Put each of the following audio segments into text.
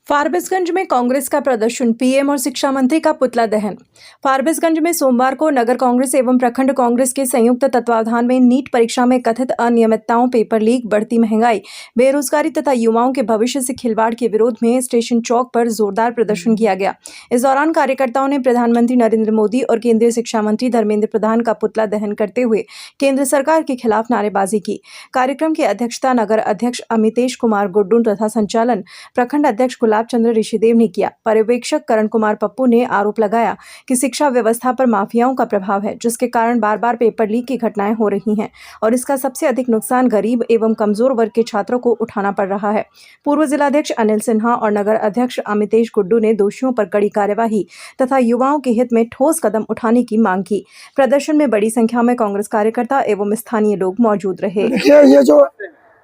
फारबिसगंज में कांग्रेस का प्रदर्शन, पीएम और शिक्षा मंत्री का पुतला दहन। फारबिसगंज में सोमवार को नगर कांग्रेस एवं प्रखंड कांग्रेस के संयुक्त तत्वावधान में नीट परीक्षा में कथित अनियमितताओं, पेपर लीक, बढ़ती महंगाई, बेरोजगारी तथा युवाओं के भविष्य से खिलवाड़ के विरोध में स्टेशन चौक पर जोरदार प्रदर्शन किया गया। इस दौरान कार्यकर्ताओं ने प्रधानमंत्री नरेंद्र मोदी और केंद्रीय शिक्षा मंत्री धर्मेंद्र प्रधान का पुतला दहन करते हुए केंद्र सरकार के खिलाफ नारेबाजी की। कार्यक्रम की अध्यक्षता नगर अध्यक्ष अमितेश कुमार गुड्डू तथा संचालन प्रखंड अध्यक्ष चंद्र ऋषिदेव ने किया। पर्यवेक्षक करण कुमार पप्पू ने आरोप लगाया कि शिक्षा व्यवस्था पर माफियाओं का प्रभाव है, जिसके कारण बार बार पेपर लीक की घटनाएं हो रही हैं और इसका सबसे अधिक नुकसान गरीब एवं कमजोर वर्ग के छात्रों को उठाना पड़ रहा है। पूर्व जिलाध्यक्ष अनिल सिन्हा और नगर अध्यक्ष अमितेश गुड्डू ने दोषियों पर कड़ी कार्यवाही तथा युवाओं के हित में ठोस कदम उठाने की मांग की। प्रदर्शन में बड़ी संख्या में कांग्रेस कार्यकर्ता एवं स्थानीय लोग मौजूद रहे। ये जो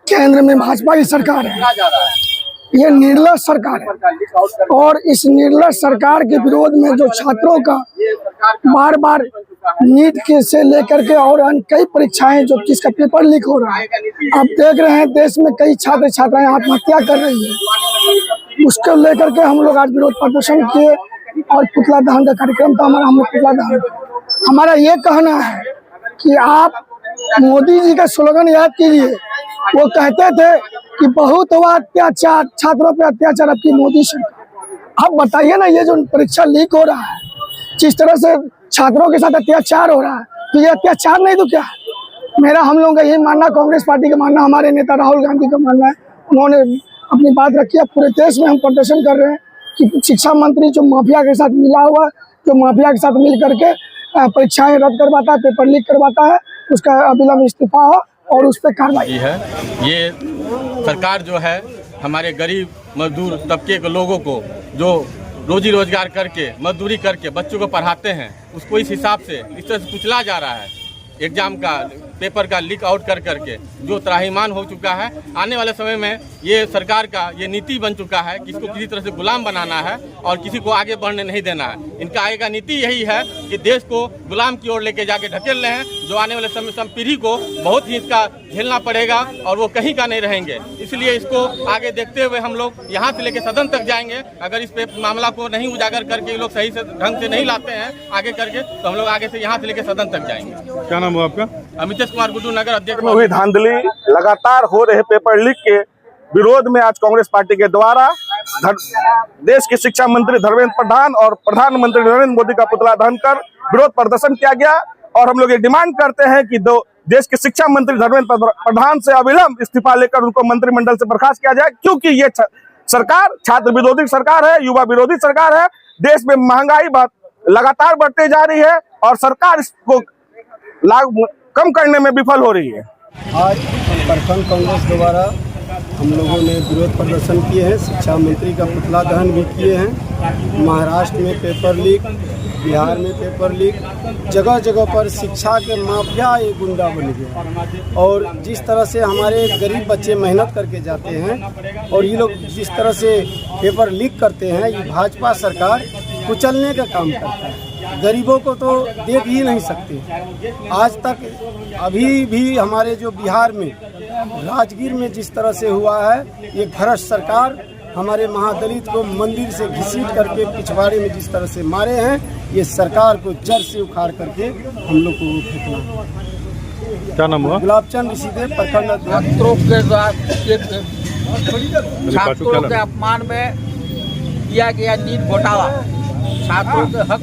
केंद्र में भाजपा की सरकार है, ये निर्लज सरकार है और इस निर्लज सरकार के विरोध में जो छात्रों का बार बार नीट के से लेकर के और अन्य कई परीक्षाएं जो जिसका पेपर लीक हो रहा है, आप देख रहे हैं देश में कई छात्र छात्राएं आत्महत्या कर रही है। उसको लेकर के हम लोग आज विरोध प्रदर्शन किए और पुतला दहन का कार्यक्रम था हमारा। हम लोग पुतला दहन, हमारा ये कहना है कि आप मोदी जी का स्लोगन याद कीजिए। वो कहते थे कि बहुत हुआ अत्याचार, छात्रों पे अत्याचार आपकी मोदी सरकार। अब बताइए ना, ये जो परीक्षा लीक हो रहा है, जिस तरह से छात्रों के साथ अत्याचार हो रहा है, तो ये अत्याचार नहीं तो क्या है? मेरा हम लोगों का यही मानना, कांग्रेस पार्टी का मानना, हमारे नेता राहुल गांधी का मानना है। उन्होंने अपनी बात रखी है। पूरे देश में हम प्रदर्शन कर रहे हैं कि शिक्षा मंत्री जो माफिया के साथ मिला हुआ, जो माफिया के साथ मिल करके परीक्षाएं रद्द करवाता है, पेपर लीक करवाता है, उसका अविलंब इस्तीफा हो और उस पर कार्रवाई है। ये सरकार जो है हमारे गरीब मजदूर तबके के लोगों को जो रोजी रोजगार करके मजदूरी करके बच्चों को पढ़ाते हैं, उसको इस हिसाब से इस तरह से कुचला जा रहा है। एग्जाम का पेपर का लीक आउट कर करके जो त्राहिमाम हो चुका है। आने वाले समय में ये सरकार का ये नीति बन चुका है कि इसको किसी तरह से गुलाम बनाना है और किसी को आगे बढ़ने नहीं देना है। इनका आगे का नीति यही है कि देश को गुलाम की ओर लेके जाके ढकेल रहे हैं, जो आने वाले समय पीढ़ी को बहुत ही इसका झेलना पड़ेगा और वो कहीं का नहीं रहेंगे। इसलिए इसको आगे देखते हुए हम लोग यहाँ से लेके सदन तक जाएंगे। अगर इस मामला को नहीं उजागर करके ये लोग सही से ढंग से नहीं लाते हैं आगे करके, तो हम लोग आगे से यहाँ से लेके सदन तक जाएंगे। क्या नाम है आपका? अमितेश कुमार गुड्डू, नगर अध्यक्ष। हुई धांधली, लगातार हो रहे पेपर लीक के विरोध में आज कांग्रेस पार्टी के द्वारा देश के शिक्षा मंत्री धर्मेंद्र प्रधान और प्रधानमंत्री नरेंद्र मोदी का पुतला दहन कर विरोध प्रदर्शन किया गया। और हम लोग ये डिमांड करते हैं कि देश के शिक्षा मंत्री धर्मेंद्र प्रधान से अविलंब इस्तीफा लेकर उनको मंत्रिमंडल से बर्खास्त किया जाए, क्योंकि ये सरकार छात्र विरोधी सरकार है, युवा विरोधी सरकार है। देश में महंगाई लगातार बढ़ते जा रही है और सरकार इसको कम करने में विफल हो रही है। आज प्रखंड कांग्रेस द्वारा हम लोगों ने विरोध प्रदर्शन किए हैं, शिक्षा मंत्री का पुतला दहन भी किए हैं। महाराष्ट्र में पेपर लीक, बिहार में पेपर लीक, जगह जगह पर शिक्षा के माफिया एक गुंडा बन गया। और जिस तरह से हमारे गरीब बच्चे मेहनत करके जाते हैं और ये लोग जिस तरह से पेपर लीक करते हैं, ये भाजपा सरकार कुचलने का काम करता है। गरीबों को तो देख ही नहीं सकते। आज तक अभी भी हमारे जो बिहार में राजगीर में जिस तरह से हुआ है, ये भ्रष्ट सरकार हमारे महादलित को मंदिर से घसीट करके पिछवाड़े में जिस तरह से मारे हैं, ये सरकार को जड़ से उखाड़ करके हम लोग को फेंकना। क्या नाम हुआ? गुलाबचंद ऋषिदेव, प्रखंड। छात्रों के अपमान में किया गया नीट घोटाला, छात्रों के हक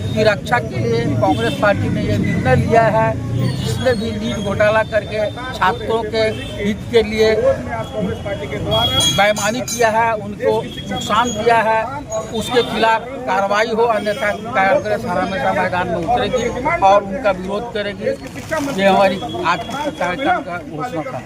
की रक्षा के लिए कांग्रेस पार्टी ने यह निर्णय लिया है कि जिसने भी नीट घोटाला करके छात्रों के हित के लिए बेईमानी किया है, उनको नुकसान दिया है, उसके खिलाफ कार्रवाई हो, अन्यथा कांग्रेस हमेशा मैदान में उतरेगी और उनका विरोध करेगी। ये हमारी आज कार्यक्रम का घोषणा था।